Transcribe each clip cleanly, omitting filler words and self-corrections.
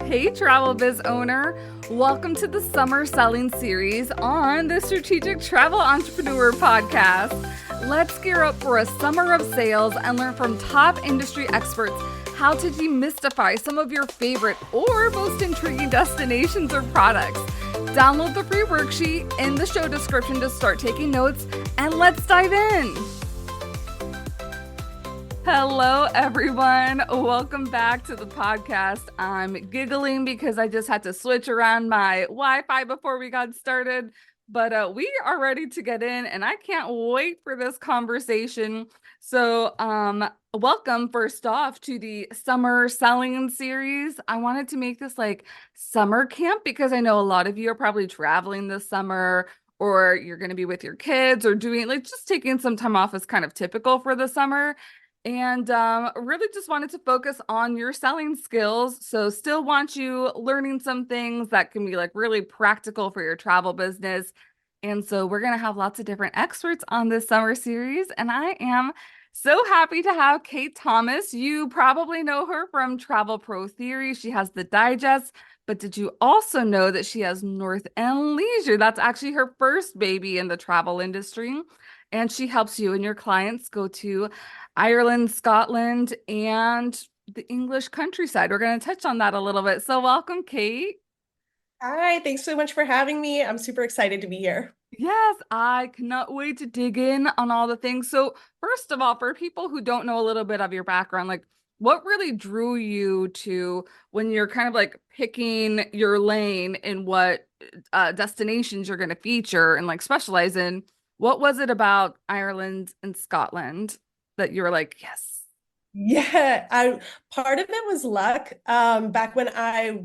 Hey, travel biz owner. Welcome to the summer selling series on the Strategic Travel Entrepreneur podcast. Let's gear up for a summer of sales and learn from top industry experts how to demystify some of your favorite or most intriguing destinations or products. Download the free worksheet in the show description to start taking notes, and let's dive in. Hello, everyone. Welcome back to the podcast. I'm giggling because I just had to switch around my Wi-Fi before we got started, but we are ready to get in, and I can't wait for this conversation. So, welcome first off to the summer selling series. I wanted to make this like summer camp because I know a lot of you are probably traveling this summer, or you're going to be with your kids, or doing like just taking some time off is kind of typical for the summer. And really just wanted to focus on your selling skills. So still want you learning some things that can be like really practical for your travel business. And so we're going to have lots of different experts on this summer series. And I am so happy to have Kate Thomas. You probably know her from Travel Pro Theory. She has the digest. But did you also know that she has North End Leisure? That's actually her first baby in the travel industry. And she helps you and your clients go to Ireland, Scotland, and the English countryside. We're going to touch on that a little bit. So, welcome, Kate. Hi, thanks so much for having me. I'm super excited to be here. Yes, I cannot wait to dig in on all the things. So, first of all, for people who don't know a little bit of your background, like what really drew you to when you're kind of like picking your lane in what destinations you're going to feature and like specialize in? What was it about Ireland and Scotland that you were like, yes? Yeah, I part of it was luck. Back when I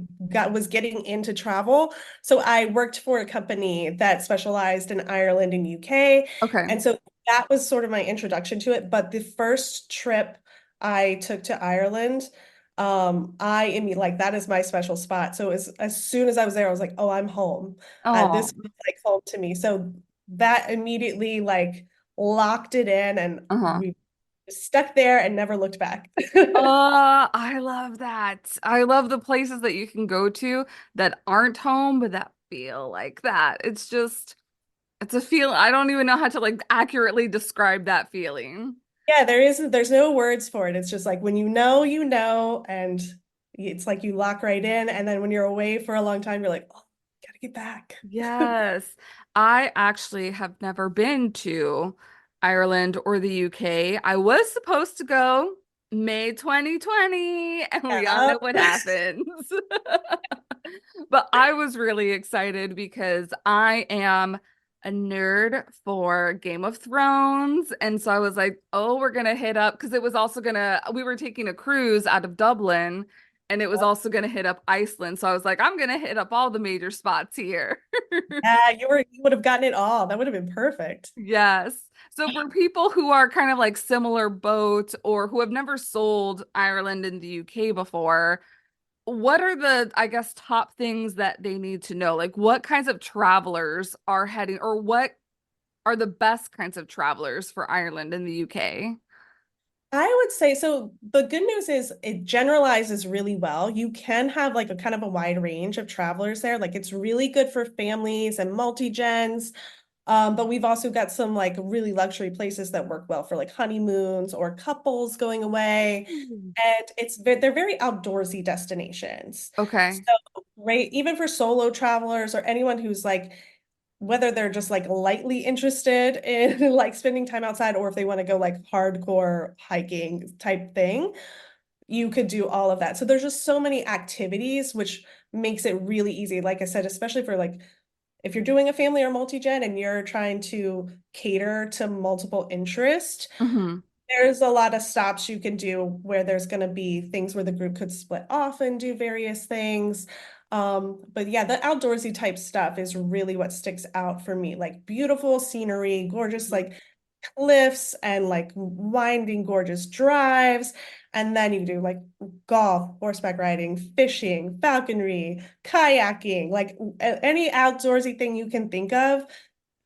was getting into travel, so I worked for a company that specialized in Ireland and UK, Okay. and so that was sort of my introduction to it. But the first trip I took to Ireland, I am like that is my special spot. So as soon as I was there, I was like, oh, I'm home. This Oh, feels like home to me. So that immediately like locked it in, and uh-huh. we stuck there and never looked back. I love that. I love the places that you can go to that aren't home, but that feel like that. It's a feel. I don't even know how to like accurately describe that feeling. Yeah, there's no words for it. It's just like when you know, and it's like you lock right in. And then when you're away for a long time, you're like, oh, gotta get back. Yes. I actually have never been to Ireland or the UK. I was supposed to go May 2020, and we all Yeah. know what happens. But I was really excited because I am a nerd for Game of Thrones. And so I was like, oh, we're going to hit up because it was also we were taking a cruise out of Dublin and it was also going to hit up Iceland. So I was like, I'm going to hit up all the major spots here. Yeah, you would have gotten it all. That would have been perfect. Yes. So for people who are kind of like similar boat or who have never sold Ireland and the UK before, what are the, I guess, top things that they need to know? Like, what kinds of travelers are heading, or what are the best kinds of travelers for Ireland and the UK? I would say so. The good news is it generalizes really well. You can have like a kind of a wide range of travelers there. Like it's really good for families and multi-gens. But we've also got some like really luxury places that work well for like honeymoons or couples going away. Ooh. And they're very outdoorsy destinations. So, Okay. right, even for solo travelers or anyone who's like, whether they're just like lightly interested in like spending time outside or if they want to go like hardcore hiking type thing, you could do all of that. So there's just so many activities, which makes it really easy. Like I said, especially for like if you're doing a family or multi-gen and you're trying to cater to multiple interests, Hmm. there's a lot of stops you can do where there's going to be things where the group could split off and do various things. But yeah, the outdoorsy type stuff is really what sticks out for me. Like beautiful scenery, gorgeous like cliffs and like winding gorgeous drives. And then you do like golf, horseback riding, fishing, falconry, kayaking, like any outdoorsy thing you can think of,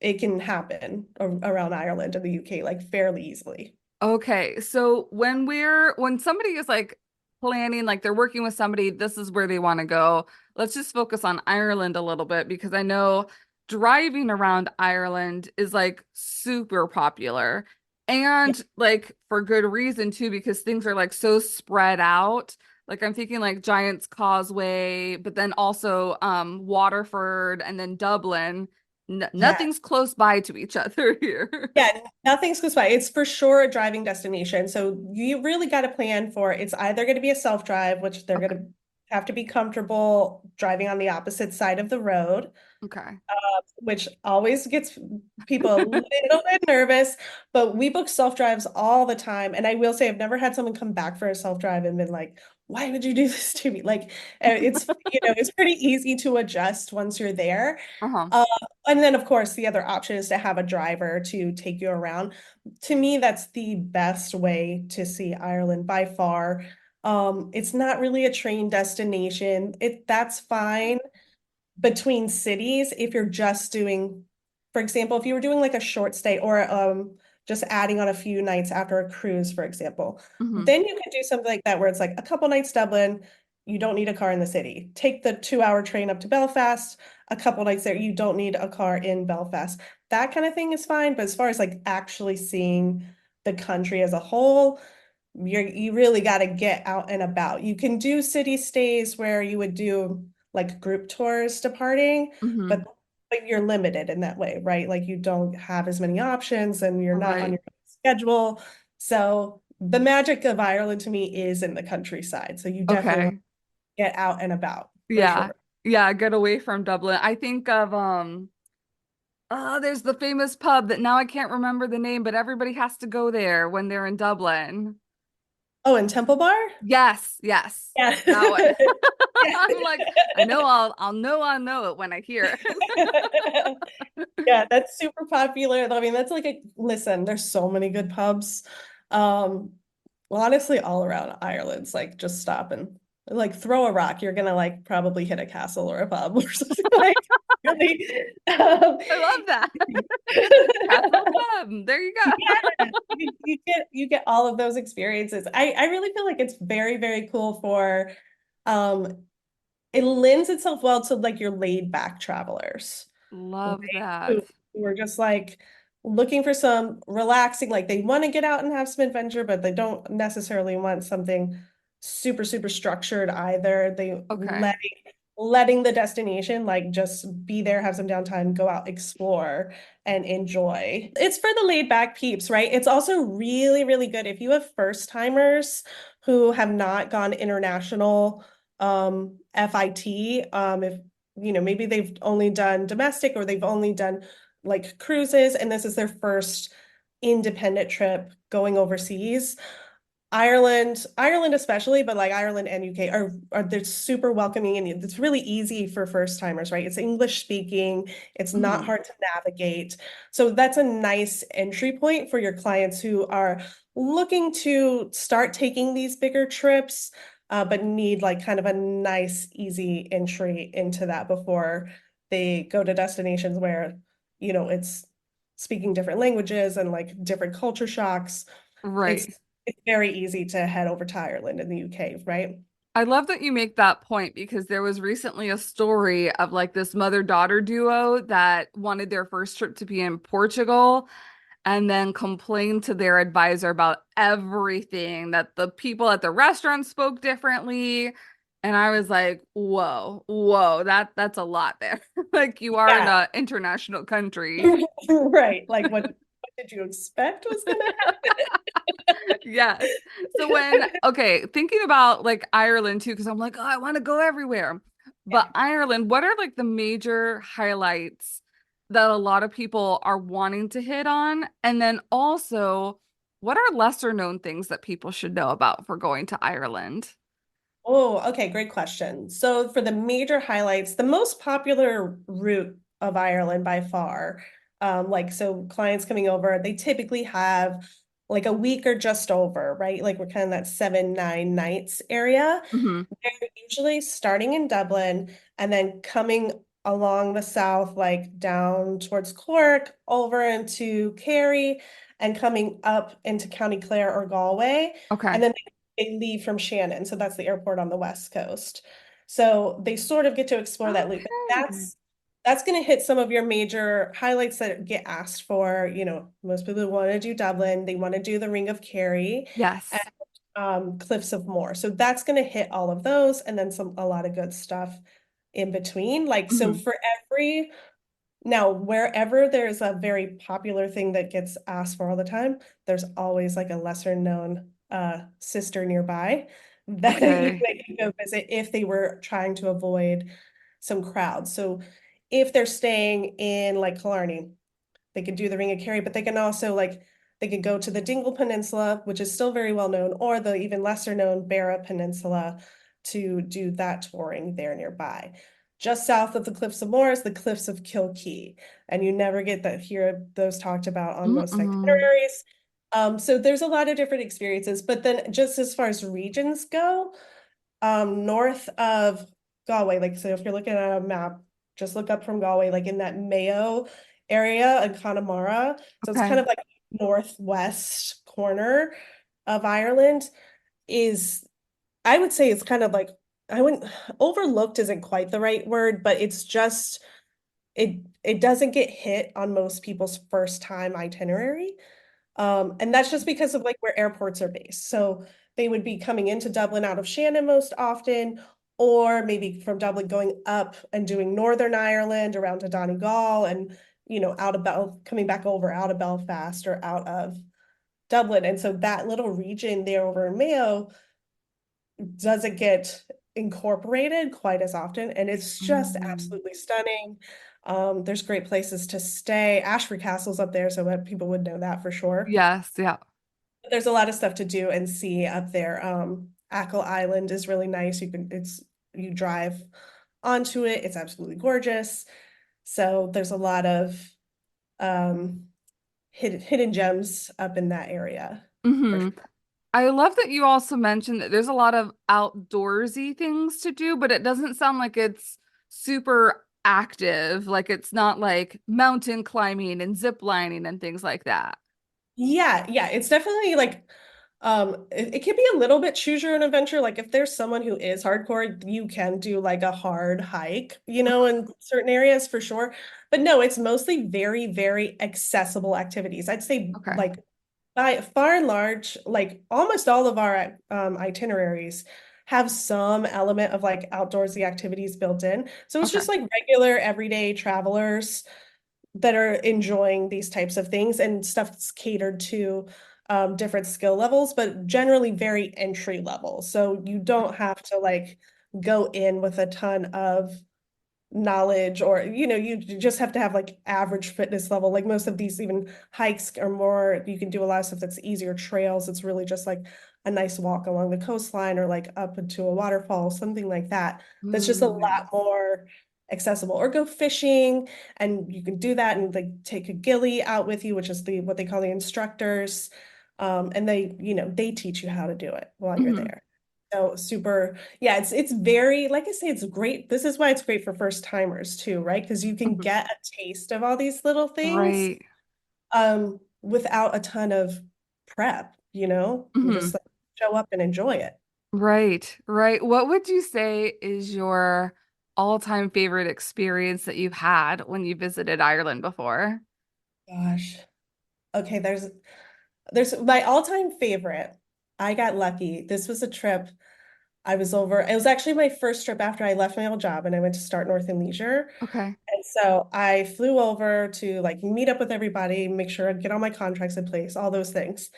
it can happen around Ireland and the UK like fairly easily. Okay. So when somebody is like planning, like they're working with somebody, this is where they want to go. Let's just focus on Ireland a little bit because I know driving around Ireland is like super popular. Yeah, And like for good reason too, because things are like so spread out. Like I'm thinking like Giant's Causeway, but then also Waterford and then Dublin. N yeah, Nothing's close by to each other here. yeah. Nothing's close by. It's for sure a driving destination. So you really got to plan for it's either going to be a self-drive, which they're going Okay. to have to be comfortable driving on the opposite side of the road, Okay. which always gets people a little bit nervous. But we book self-drives all the time. And I will say, I've never had someone come back for a self-drive and been like, why would you do this to me? Like, it's pretty easy to adjust once you're there. Uh-huh. Uh, and then, of course, the other option is to have a driver to take you around. To me, that's the best way to see Ireland by far. It's not really a train destination. That's fine between cities if you're just doing, for example, if you were doing like a short stay or just adding on a few nights after a cruise, for example, Hmm. then you can do something like that where it's like a couple nights Dublin, you don't need a car in the city. Take the 2 hour train up to Belfast, a couple nights there, you don't need a car in Belfast. That kind of thing is fine. But as far as like actually seeing the country as a whole, you really got to get out and about. You can do city stays where you would do like group tours departing, Hmm. but you're limited in that way, right? Like you don't have as many options and you're not on Right. your schedule. So the magic of Ireland to me is in the countryside. So you definitely want Okay. to get out and about for Yeah. sure. Yeah, get away from Dublin. I think of there's the famous pub that now I can't remember the name, but everybody has to go there when they're in Dublin. Oh, and Temple Bar? Yes, yes. Yeah. That one. Yeah. I'm like, I'll know it when I hear it. Yeah, that's super popular. I mean, that's like listen, there's so many good pubs. Um, well, honestly, all around Ireland's like just stop and like throw a rock. You're gonna like probably hit a castle or a pub or something like really. I love that. Castle Pub. There you Yeah, go. you get all of those experiences. I really feel like it's very, very cool for um it lends itself well to like your laid back travelers, right? Love Who, that. who are just like looking for some relaxing, like they want to get out and have some adventure, but they don't necessarily want something super, super structured either. They Okay. letting the destination like just be there, have some downtime, go out, explore, and enjoy. It's for the laid back peeps, right? It's also really, really good if you have first timers who have not gone international FIT, if maybe they've only done domestic or they've only done like cruises and this is their first independent trip going overseas. Ireland especially, but like Ireland and UK are they're super welcoming and it's really easy for first timers, right? It's English speaking, it's not Hmm. hard to navigate. So that's a nice entry point for your clients who are looking to start taking these bigger trips, but need like kind of a nice, easy entry into that before they go to destinations where, it's speaking different languages and like different culture shocks. It's Right. it's very easy to head over to Ireland in the UK, right? I love that you make that point because there was recently a story of like this mother-daughter duo that wanted their first trip to be in Portugal and then complained to their advisor about everything that the people at the restaurant spoke differently. And I was like, whoa, whoa, that's a lot there. Like you are in Yeah, an international country. right. Like what did you expect was gonna Yes. So okay, thinking about like Ireland too, because I'm like, oh, I want to go everywhere. But happen? Ireland, what are like the major highlights that a lot of people are wanting to hit on? And then also, what are lesser known things that people should know about for going to Ireland? Oh, okay, great question. So for the major highlights, the most popular route of Ireland by far, like so clients coming over, they typically have like a week or just over, right? Like we're kind of that 7, 9 nights area. Hmm. They're usually starting in Dublin and then coming along the south, like down towards Cork, over into Kerry, and coming up into County Clare or Galway. Okay. And then they leave from Shannon, so that's the airport on the West Coast. So they sort of get to explore that loop. But Okay. that's going to hit some of your major highlights that get asked for. Most people want to do Dublin, they want to do the Ring of Kerry and Yes. Cliffs of Moher. So that's going to hit all of those, and then a lot of good stuff in between. Like, so Hmm. for every now, wherever there's a very popular thing that gets asked for all the time, there's always like a lesser known sister nearby that Okay. they can go visit if they were trying to avoid some crowds. So if they're staying in like Killarney, they could do the Ring of Kerry, but they can also they could go to the Dingle Peninsula, which is still very well known, or the even lesser known Barra Peninsula to do that touring there nearby. Just south of the Cliffs of Moher is the Cliffs of Kilkee, and you never get that hear those talked about on most Mm-mm. itineraries. So there's a lot of different experiences, but then just as far as regions go, north of Galway, like so if you're looking at a map, just look up from Galway, like in that Mayo area and Connemara. So it's kind Okay. of like northwest corner of Ireland is I would say it's kind of like I wouldn't overlooked isn't quite the right word, but it's just it doesn't get hit on most people's first time itinerary. And that's just because of like where airports are based. So they would be coming into Dublin out of Shannon most often, or maybe from Dublin going up and doing Northern Ireland around to Donegal and, out of coming back over out of Belfast or out of Dublin. And so that little region there over in Mayo doesn't get incorporated quite as often. And it's just Mm. absolutely stunning. There's great places to stay. Ashford Castle's up there, so that people would know that for sure. Yes. Yeah. There's a lot of stuff to do and see up there. Achill Island is really nice. You drive onto it. It's absolutely gorgeous. So there's a lot of um hidden gems up in that area for Hmm. sure. I love that you also mentioned that there's a lot of outdoorsy things to do, but it doesn't sound like it's super active. Like it's not like mountain climbing and zip lining and things like that. Yeah, yeah, it's definitely like it can be a little bit choose your own adventure. Like if there's someone who is hardcore, you can do like a hard hike, in certain areas for sure. But no, it's mostly very, very accessible activities. I'd say Okay. like by far and large, like almost all of our itineraries have some element of like outdoorsy activities built in. So it's Okay. just like regular everyday travelers that are enjoying these types of things and stuff that's catered to different skill levels, but generally very entry level. So you don't have to like go in with a ton of knowledge or you just have to have like average fitness level. Like most of these even hikes are more you can do a lot of stuff that's easier trails. It's really just like a nice walk along the coastline or like up into a waterfall, something like that. That's just a lot Mm. more accessible. Or go fishing and you can do that and like take a ghillie out with you, which is the what they call the instructors. And they teach you how to do it while you're Hmm. there. So super, yeah, it's very, like I say, it's great. This is why it's great for first timers too, right? Because you can Hmm. get a taste of all these little things Right. without a ton of prep, and Hmm. just like show up and enjoy it. Right. Right. What would you say is your all-time favorite experience that you've had when you visited Ireland before? Gosh. Okay, there's my all-time favorite. I got lucky. This was a trip I was over. It was actually my first trip after I left my old job and I went to start North and Leisure. Okay. And so I flew over to like meet up with everybody, make sure I'd get all my contracts in place, all those things.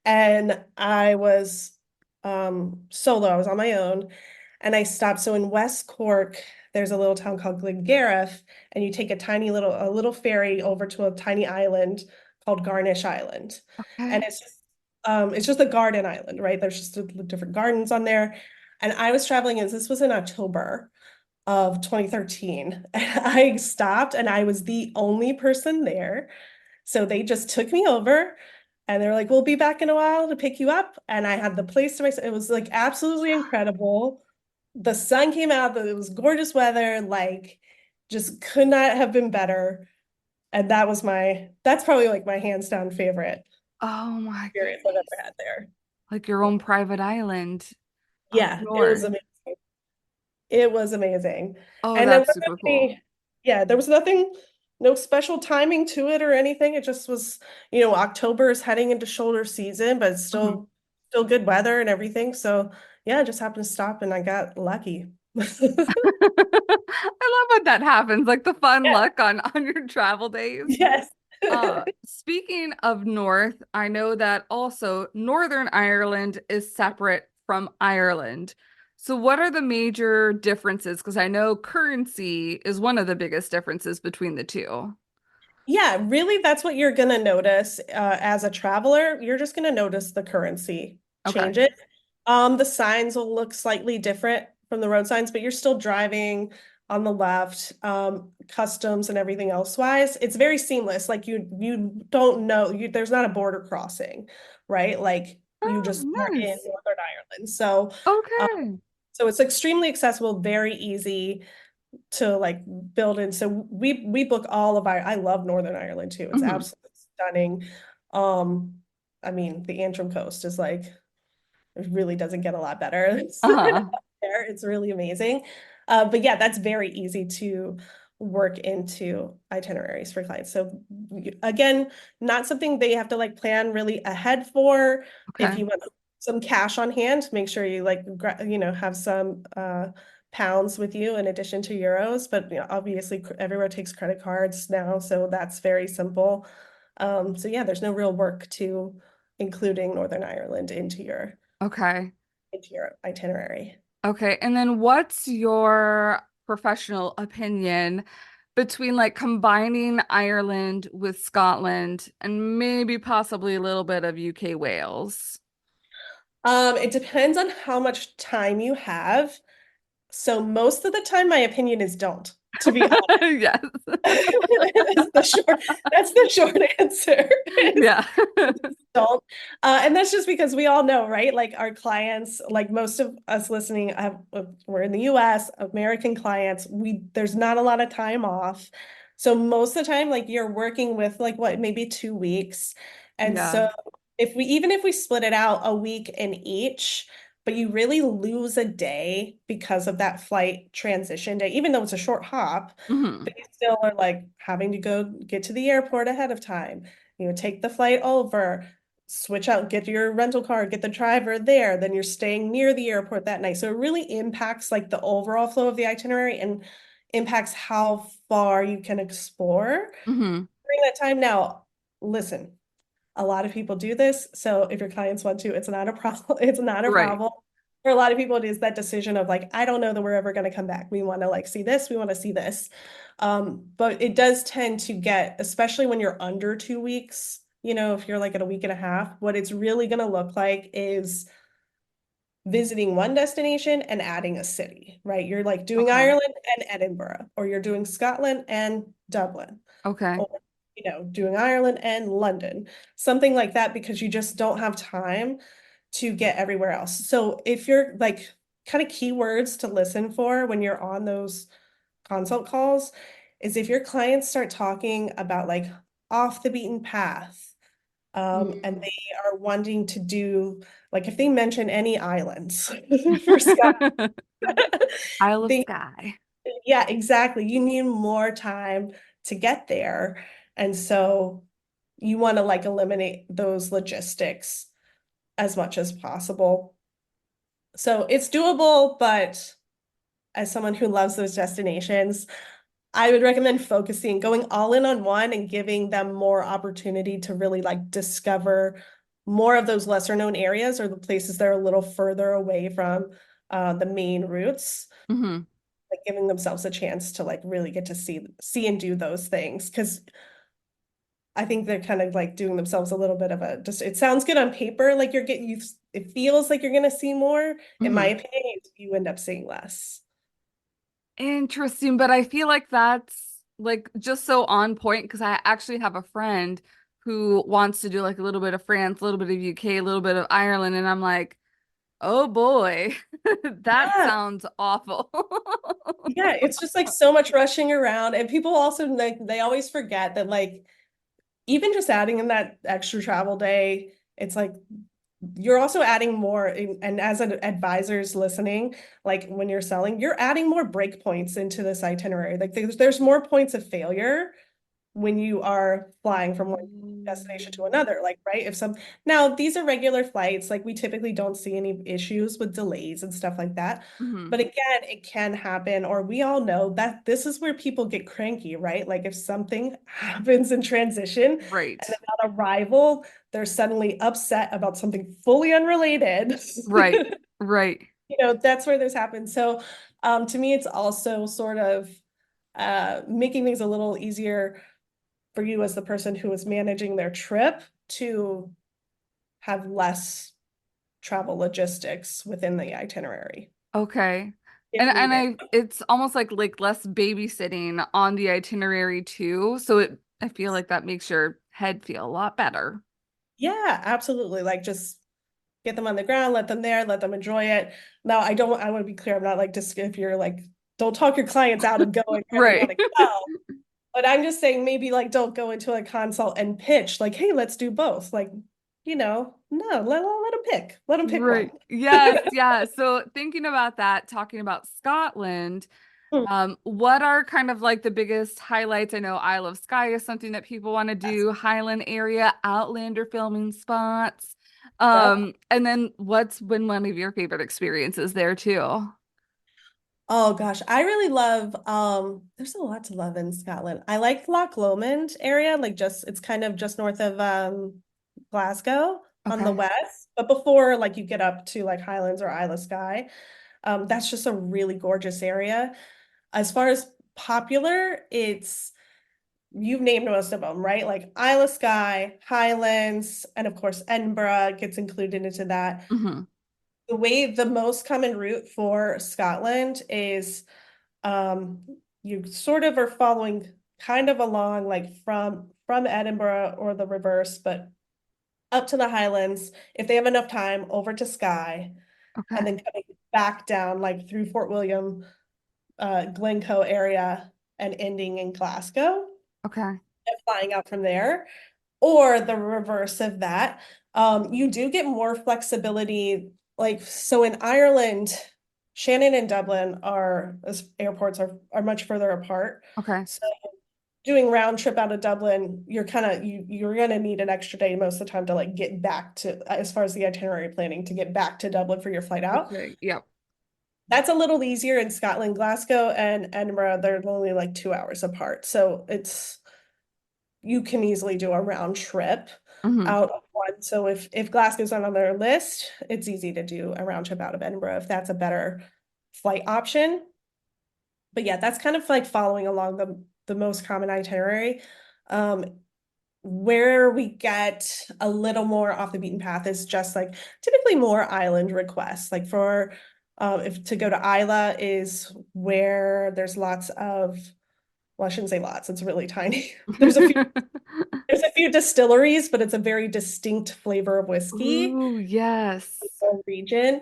And I was solo, I was on my own. And I stopped. So in West Cork, there's a little town called Glengarriff, and you take a little ferry over to a tiny island called Garnish Island. And Okay. it's just a garden island, right? There's just different gardens on there. And I was traveling as this was in October of 2013. And I stopped and I was the only person there. So they just took me over and they were like, we'll be back in a while to pick you up. And I had the place to myself. It was like absolutely incredible. The sun came out, it was gorgeous weather, like just could not have been better. And that's probably like my hands down favorite Oh my experience I've goodness. ever had there. Like your own private island up Yeah, it was north. amazing. It was amazing. Oh, And then that's with super cool. any, yeah, there was nothing, no special timing to it or anything. It just was, October is heading into shoulder season, but it's Mhm. still good weather and everything. So yeah, I just happened to stop and I got lucky. I love when that happens, like the fun Yeah. luck on your travel days. Yes. Speaking of North, I know that also Northern Ireland is separate from Ireland. So what are the major differences? Because I know currency is one of the biggest differences between the two. Yeah, really, that's what you're going to notice as a traveler. You're just going to notice the currency Okay. changes. The signs will look slightly different from the road signs, but you're still driving on the left. Customs and everything else wise, it's very seamless. Like you don't know there's not a border crossing, right? Like you Oh, just are in nice. Northern Ireland. So, um, Okay. so it's extremely accessible, very easy to like build in. So we book all of our, I love Northern Ireland too. It's Hmm. absolutely stunning. Um, I mean, the Antrim coast is like it really doesn't get a lot better Uh-huh. there. It's really amazing. But yeah, that's very easy to work into itineraries for clients. So again, not something they have to like plan really ahead for. If Okay. you want some cash on hand, make sure you like have some pounds with you in addition to euros. But obviously everywhere takes credit cards now, so that's very simple. So yeah, there's no real work to including Northern Ireland Okay. into your itinerary. Okay. And then what's your professional opinion between like combining Ireland with Scotland and maybe possibly a little bit of UK Wales? It depends on how much time you have. So most of the time, my opinion is don't, to be honest. Yes. That's the short answer. Yeah. Don't. And that's just because we all know, right? Like our clients, like most of us listening, we're in the US, American clients, there's not a lot of time off. So most of the time, like you're working with like what, maybe 2 weeks. And Yeah. so even if we split it out a week in each, but you really lose a day because of that flight transition day, even though it's a short hop, Hmm. but you still are like having to go get to the airport ahead of time, take the flight over, switch out, get your rental car, get the driver there, then you're staying near the airport that night. So it really impacts like the overall flow of the itinerary and impacts how far you can explore Hmm. during that time. Now, listen, a lot of people do this. So if your clients want to, it's not a problem. It's not a Right. problem. For a lot of people, it is that decision of like, I don't know that we're ever going to come back. We want to like see this, we want to see this. But it does tend to get, especially when you're under 2 weeks, if you're like at a week and a half, what it's really going to look like is visiting one destination and adding a city, right? You're like doing Okay. Ireland and Edinburgh, or you're doing Scotland and Dublin, Okay. or doing Ireland and London, something like that, because you just don't have time to get everywhere else. So if you're like kind of keywords to listen for when you're on those consult calls is if your clients start talking about like off the beaten path, and Mm. they are wanting to do like if they mention any islands for Scott, Isle of they Skye. yeah, exactly. You need more time to get there. And so you want to like eliminate those logistics as much as possible. So it's doable, but as someone who loves those destinations, I would recommend focusing, going all in on one and giving them more opportunity to really like discover more of those lesser known areas or the places that are a little further away from the main routes, Hmm. like giving themselves a chance to like really get to see and do those things. Because I think they're kind of like doing themselves a little bit of a just it sounds good on paper, like you're getting you it feels like you're gonna see more. In my Hmm. opinion, you end up seeing less. Interesting, but I feel like that's like just so on point because I actually have a friend who wants to do like a little bit of France, a little bit of UK, a little bit of Ireland, and I'm like, oh boy, that Yeah. sounds awful. Yeah, it's just like so much rushing around. And people also like they always forget that like even just adding in that extra travel day, it's like you're also adding more and as an advisors listening, like when you're selling, you're adding more break points into this itinerary. Like there's more points of failure when you are flying from one destination to Mm. another. Like, right? If some now these are regular flights, like we typically don't see any issues with delays and stuff like that. Mhm. But again, it can happen, or we all know that this is where people get cranky, right? Like if something happens in transition Right. and then on arrival, they're suddenly upset about something fully unrelated. Right. Right. That's where this happens. So to me, it's also sort of making things a little easier for you as the person who is managing their trip to have less travel logistics within the itinerary Okay. if And needed. it's almost like less babysitting on the itinerary too. So I feel like that makes your head feel a lot better. Yeah, absolutely. Like just get them on the ground, let them there, let them enjoy it. Now, I want to be clear, I'm not like just if you're like, don't talk your clients out of going where they want Right. to go. But I'm just saying maybe like don't go into a consult and pitch like, hey, let's do both. Like, no, let them pick. Let them pick one. Right. Yes, yeah. So thinking about that, talking about Scotland, Mm, what are kind of like the biggest highlights? I know Isle of Skye is something that people want to yes. do, Highland area, Outlander filming spots. Yep. And then what's been one of your favorite experiences there too? Oh gosh, I really love there's a lot to love in Scotland. I like Loch Lomond area, like just it's kind of just north of Glasgow on the Okay. west, but before like you get up to like Highlands or Isle of Skye. That's just a really gorgeous area. As far as popular, it's you've named most of them, right? Like Isle of Skye, Highlands, and of course Edinburgh gets included into that. Hmm. The most common route for Scotland is um you sort of are following kind of along like from Edinburgh or the reverse, but up to the Highlands if they have enough time over to Skye and Okay. then coming back down like through Fort William, Glencoe area and ending in Glasgow Okay. and flying out from there. Or the reverse of that. You do get more flexibility. Like, so in Ireland, Shannon and Dublin are, as airports are much further apart. Okay. So doing round trip out of Dublin, you're gonna need an extra day most of the time to like get back to, as far as the itinerary planning, to get back to Dublin for your flight out. Okay. Yep. That's a little easier in Scotland. Glasgow and Edinburgh, they're only like 2 hours apart. So you can easily do a round trip Hmm. out of one. So if Glasgow's not on their list, it's easy to do a round trip out of Edinburgh if that's a better flight option. But yeah, that's kind of like following along the most common itinerary. Um, where we get a little more off the beaten path is just like typically more island requests. Like for if to go to Isla is where there's lots of, well, I shouldn't say lots, it's really tiny. There's a few distilleries, but it's a very distinct flavor of whiskey Ooh, yes. region.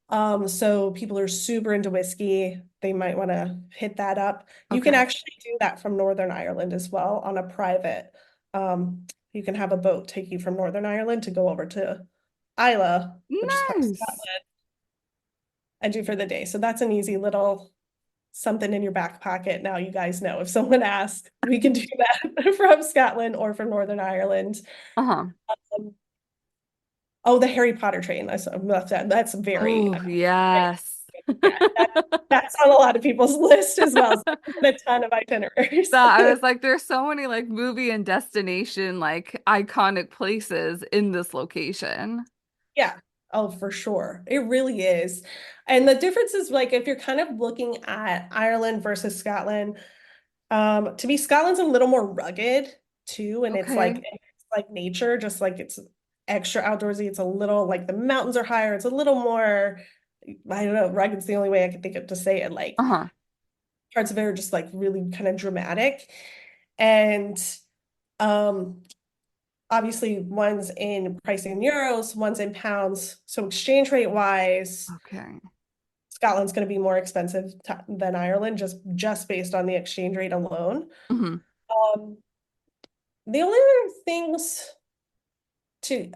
So people are super into whiskey. They might want to hit that up. You can Okay. actually do that from Northern Ireland as well on a private. You can have a boat take you from Northern Ireland to go over to Islay, which is part of Nice. Scotland, and do for the day. So that's an easy little something in your back pocket. Now you guys know if someone asks, we can do that from Scotland or from Northern Ireland. Uh-huh. Um, Oh, the Harry Potter train. That's very Oh, yes. yeah, that's on a lot of people's list as well. So a ton of itineraries. That I was like, there's so many like movie and destination like iconic places in this location. Yeah. Oh, for sure. It really is. And the difference is like if you're kind of looking at Ireland versus Scotland, to me, Scotland's a little more rugged too, and Okay. it's like nature, just like it's extra outdoorsy. It's a little like the mountains are higher. It's a little more, I don't know, rugged's the only way I can think of to say it. Like Uh-huh. parts of it are just like really kind of dramatic. And um obviously one's in pricing in euros, one's in pounds. So exchange rate wise, Okay. Scotland's going to be more expensive than Ireland just based on the exchange rate alone. Hmm. The only other things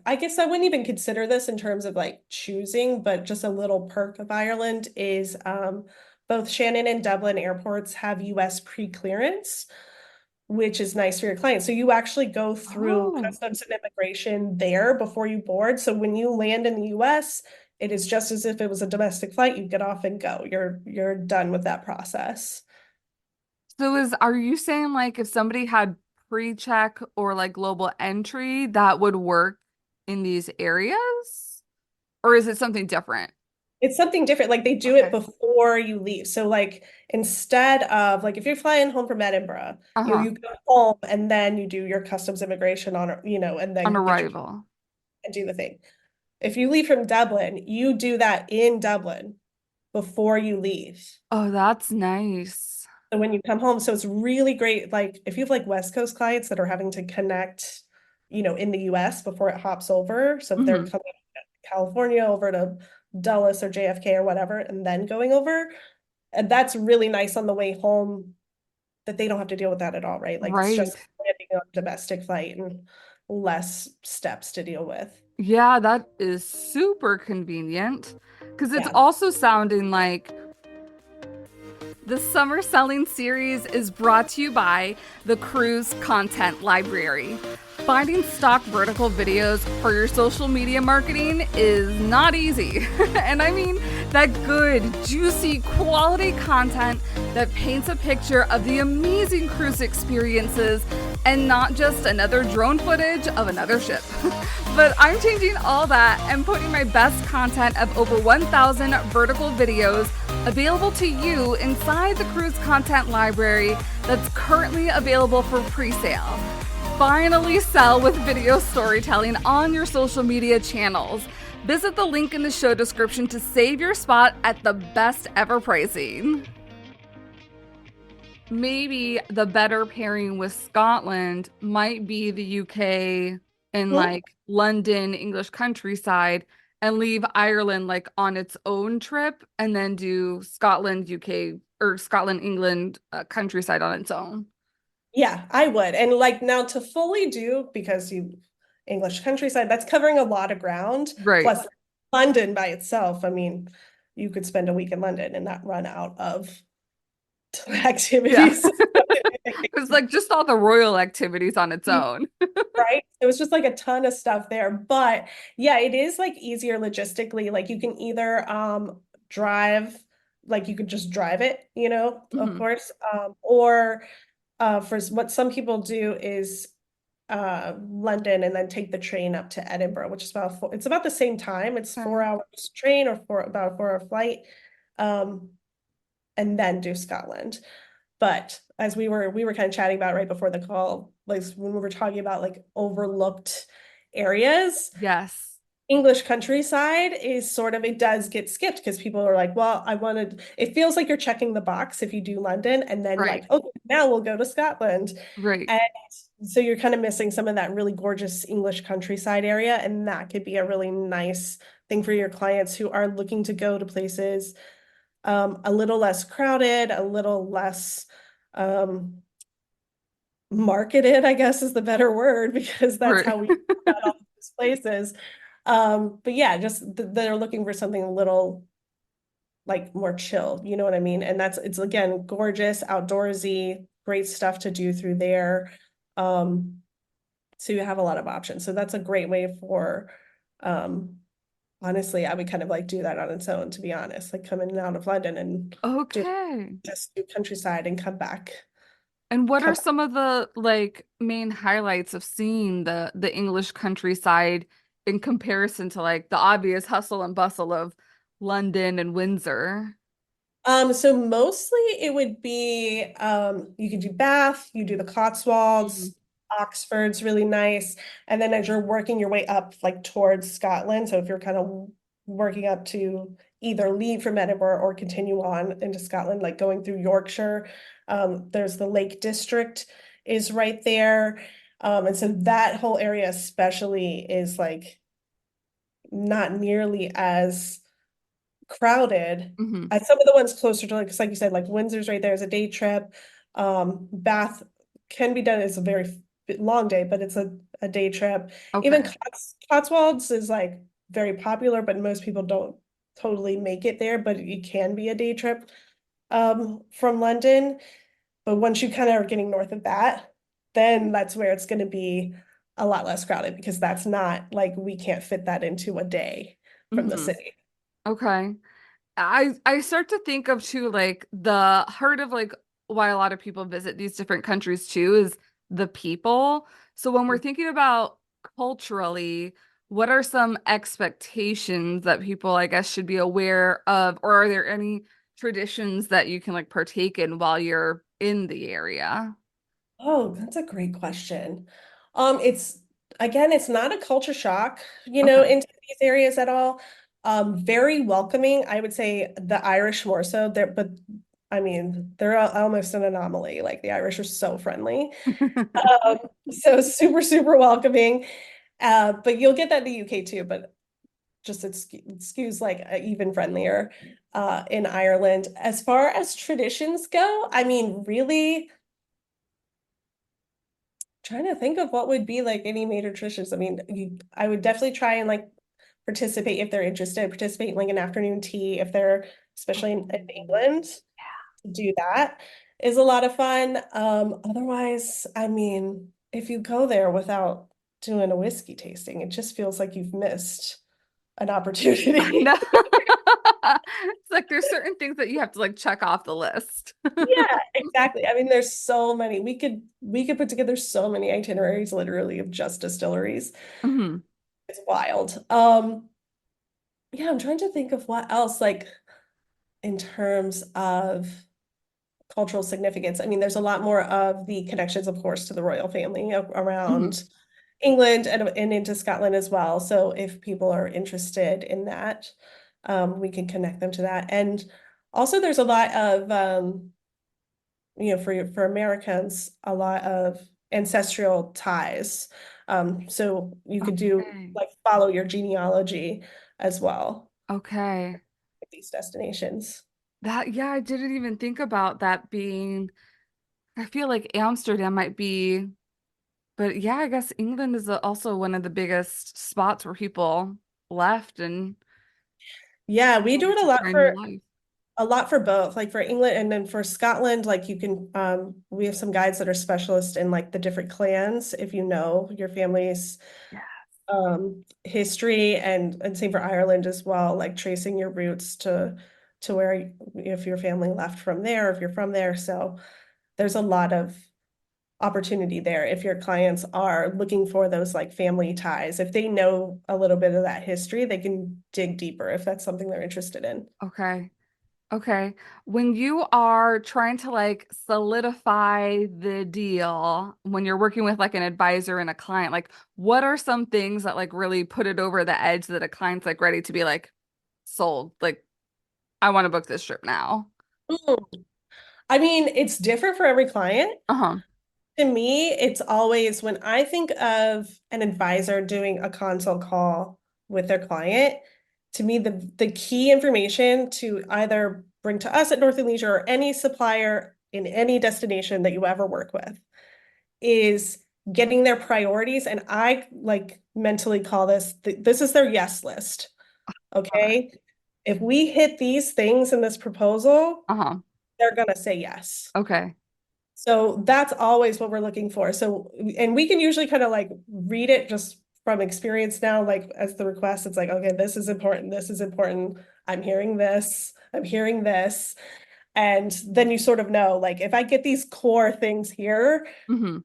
I guess I wouldn't even consider this in terms of like choosing, but just a little perk of Ireland is both Shannon and Dublin airports have US pre-clearance, which is nice for your clients. So you actually go through Oh. customs and immigration there before you board. So when you land in the US, it is just as if it was a domestic flight. You get off and go. You're done with that process. So are you saying like if somebody had pre-check or like global entry that would work in these areas? Or is it something different? It's something different. Like they do it Okay. before you leave. So like instead of like if you're flying home from Edinburgh, Uh-huh. you go home and then you do your customs immigration on, and On then get your arrival. and do the thing. If you leave from Dublin, you do that in Dublin before you leave. Oh, that's nice. So when you come home, so it's really great. Like if you have like West Coast clients that are having to connect, in the US before it hops over. So if they're Hmm. coming to California over to Dulles or JFK or whatever, and then going over, and that's really nice on the way home that they don't have to deal with that at all, right? Like it's Right. just landing on a domestic flight and less steps to deal with. Yeah, that is super convenient because it's Yeah. also sounding like the summer selling series is brought to you by the Cruise Content Library. Finding stock vertical videos for your social media marketing is not easy. And I mean that good, juicy, quality content that paints a picture of the amazing cruise experiences and not just another drone footage of another ship. But I'm changing all that and putting my best content of over 1,000 vertical videos available to you inside the Cruise Content Library that's currently available for pre-sale. Finally sell with video storytelling on your social media channels. Visit the link in the show description to save your spot at the best ever pricing. Maybe the better pairing with Scotland might be the UK and Mhm. like London, English countryside, and leave Ireland like on its own trip and then do Scotland, UK, or Scotland, England countryside on its own. Yeah, I would. And like now to fully do, because you English countryside, that's covering a lot of ground. Right. Plus London by itself. I mean, you could spend a week in London and not run out of Yeah. activities. It's like just all the royal activities on its own. Right? It was just like a ton of stuff there. But yeah, it is like easier logistically. Like you can either drive, like you could just drive it, of Mhm. course. Or for what some people do is London and then take the train up to Edinburgh, which is it's about the same time. It's Okay. 4 hours train or about a 4 hour flight. Um, and then do Scotland. But as we were kind of chatting about right before the call, like when we were talking about like overlooked areas, Yes. English countryside is sort of, it does get skipped because people are like, well, it feels like you're checking the box if you do London and then Right. like, okay, now we'll go to Scotland. Right. And so you're kind of missing some of that really gorgeous English countryside area. And that could be a really nice thing for your clients who are looking to go to places a little less crowded, a little less um, marketed, I guess is the better word, because that's Right. how we got all these places. But yeah, just they're looking for something a little like more chill, you know what I mean? And it's again gorgeous, outdoorsy, great stuff to do through there. Um, so you have a lot of options. So that's a great way for um honestly, I would kind of like do that on its own, to be honest, like coming out of London and do Okay. just do countryside and come back. And what are Come, some of the like main highlights of seeing the English countryside in comparison to like the obvious hustle and bustle of London and Windsor? so mostly it would be you could do Bath, you do the Mhm. Cotswolds, Oxford's really nice. And then as you're working your way up like towards Scotland, so if you're kind of working up to either leave from Edinburgh or continue on into Scotland, like going through Yorkshire, there's the Lake District is right there. And so that whole area especially is like not nearly as crowded Mhm. as some of the ones closer to like, 'cause like you said, like Windsor's right there is a day trip. Bath can be done as a very long day, but it's a day trip. Even Okay. Cotswolds is like very popular, but most people don't totally make it there, but it can be a day trip from London. But once you kind of are getting north of that, then that's where it's going to be a lot less crowded because that's not like we can't fit that into a day from the Hmm. city. Okay. I start to think of too like the heart of like why a lot of people visit these different countries too is the people. So when we're thinking about culturally, what are some expectations that people I guess should be aware of, or are there any traditions that you can like partake in while you're in the area? Oh, that's a great question. It's again, it's not a culture shock, Okay. into these areas at all. Very welcoming. I would say the Irish more so there, but I mean, they're almost an anomaly. Like the Irish are so friendly. Um, so super, super welcoming. But you'll get that in the UK too, but just skews like even friendlier in Ireland. As far as traditions go, I mean, really trying to think of what would be like any major traditions. I mean, I would definitely try and like participate if they're interested, participate in like an afternoon tea if they're, especially in England, to do that is a lot of fun. Otherwise, I mean, if you go there without doing a whiskey tasting, it just feels like you've missed an I opportunity. know. It's like there's certain things that you have to like check off the list. Yeah, exactly. I mean, there's so many. We could put together so many itineraries literally of just distilleries. Hmm. It's wild. Yeah, I'm trying to think of what else, like in terms of cultural significance. I mean, there's a lot more of the connections, of course, to the royal family Hmm. around England and into Scotland as well. So if people are interested in that, we can connect them to that. And also, there's a lot of for Americans, a lot of ancestral ties. So you could do Okay. like follow your genealogy as well Okay. at these destinations. That, yeah, I didn't even think about that being, I feel like Amsterdam might be, but yeah, I guess England is also one of the biggest spots where people left and Yeah, we do wanted it to try a new life. a lot for both, like for England and then for Scotland, like you can we have some guides that are specialists in like the different clans if you know your family's Yeah. history and same for Ireland as well, like tracing your roots to where if your family left from there, if you're from there. So there's a lot of opportunity there if your clients are looking for those like family ties. If they know a little bit of that history, they can dig deeper if that's something they're interested in. Okay. Okay. When you are trying to like solidify the deal, when you're working with like an advisor and a client, like what are some things that like really put it over the edge that a client's like ready to be like sold? Like, I want to book this trip now. Mm. I mean, it's different for every client. Uh-huh. To me, it's always when I think of an advisor doing a consult call with their client, to me, the key information to either bring to us at Northern Leisure or any supplier in any destination that you ever work with is getting their priorities. And I like mentally call this is their yes list. Love it. Okay. If we hit these things in this proposal, Uh-huh. they're gonna say yes. Okay. So that's always what we're looking for. So, and we can usually kind of like read it just from experience now, like as the request, it's like, okay, this is important. This is important. I'm hearing this. I'm hearing this. And then you sort of know, like, if I get these core things here, Hmm.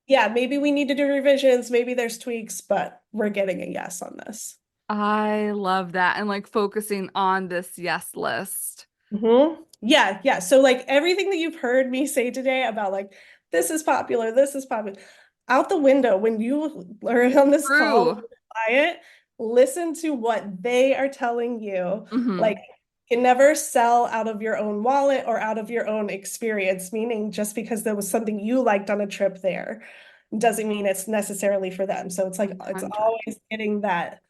yeah, maybe we need to do revisions. Maybe there's tweaks, but we're getting a yes on this. I love that. And like focusing on this yes list. Yeah, yeah. So like everything that you've heard me say today about like this is popular, out the window when you are on this call with True. the client, listen to what they are telling you. Hmm. Like you can never sell out of your own wallet or out of your own experience, meaning just because there was something you liked on a trip there doesn't mean it's necessarily for them. So it's like it's 100. always getting that,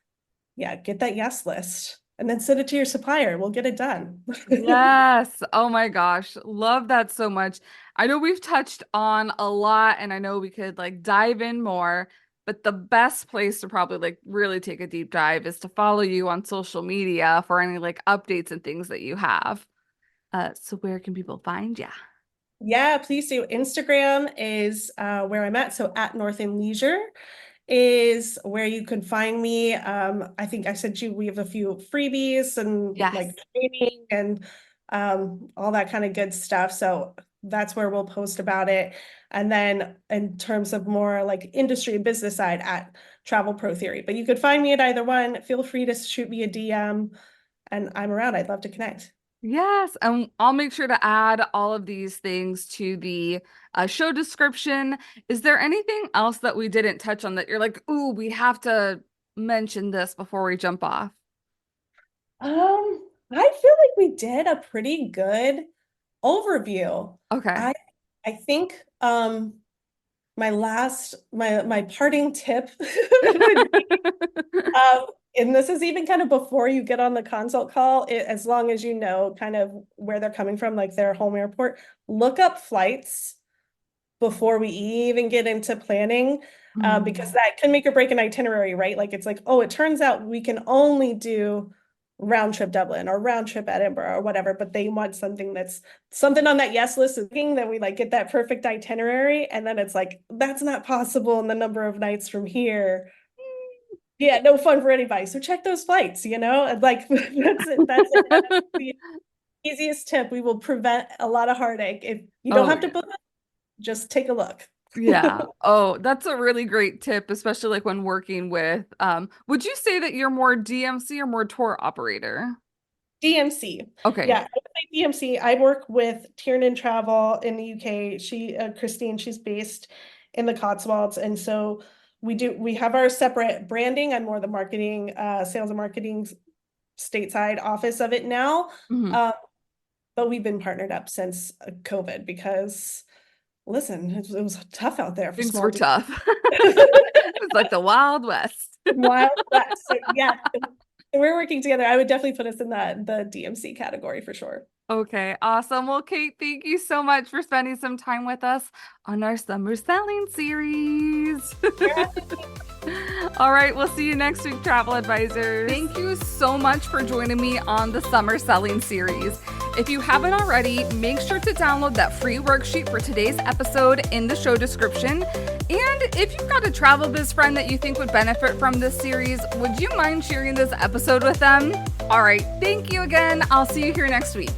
yeah, get that yes list. and then send it to your supplier. We'll get it done. Yes. Oh my gosh. Love that so much. I know we've touched on a lot and I know we could like dive in more, but the best place to probably like really take a deep dive is to follow you on social media for any like updates and things that you have. So where can people find you? Yeah, please do. Instagram is where I'm at. So at North and Leisure is where you can find me. I think I sent you, we have a few freebies and Yes. like training and all that kind of good stuff. So that's where we'll post about it. And then in terms of more like industry and business side at Travel Pro Theory. But you could find me at either one. Feel free to shoot me a DM and I'm around. I'd love to connect. Yes, and I'll make sure to add all of these things to the show description. Is there anything else that we didn't touch on that you're like, ooh, we have to mention this before we jump off? I feel like we did a pretty good overview. Okay. I I think my parting tip would be and this is even kind of before you get on the consult call, as long as you know kind of where they're coming from, like their home airport, look up flights before we even get into planning, because Mm. that can make or break an itinerary, right? Like it's like, oh, it turns out we can only do round trip Dublin or round trip Edinburgh or whatever, but they want something that's something on that yes list is thinking that we like get that perfect itinerary, and then it's like that's not possible in the number of nights from here. Yeah, no fun for anybody. So check those flights, and like that's it. That's the easiest tip. We will prevent a lot of heartache. If you don't Oh have to yeah. book it, just take a look. Yeah. Oh, that's a really great tip, especially like when working with would you say that you're more DMC or more tour operator? DMC. Okay. Yeah, I would say DMC. I work with Tiernan Travel in the UK. Christine, she's based in the Cotswolds. And so we have our separate branding. I'm more the marketing, sales and marketing stateside office of it now. Mhm. Um, but we've been partnered up since COVID because, listen, it was tough out there for Things small were teams. tough. It was like the Wild West. Wild West. So yeah, we're working together. I would definitely put us in the DMC category for sure. Okay, awesome. Well, Kate, thank you so much for spending some time with us on our summer selling series. All right, we'll see you next week, travel advisors. Thank you so much for joining me on the summer selling series. If you haven't already, make sure to download that free worksheet for today's episode in the show description. And if you've got a travel biz friend that you think would benefit from this series, would you mind sharing this episode with them? All right, thank you again. I'll see you here next week.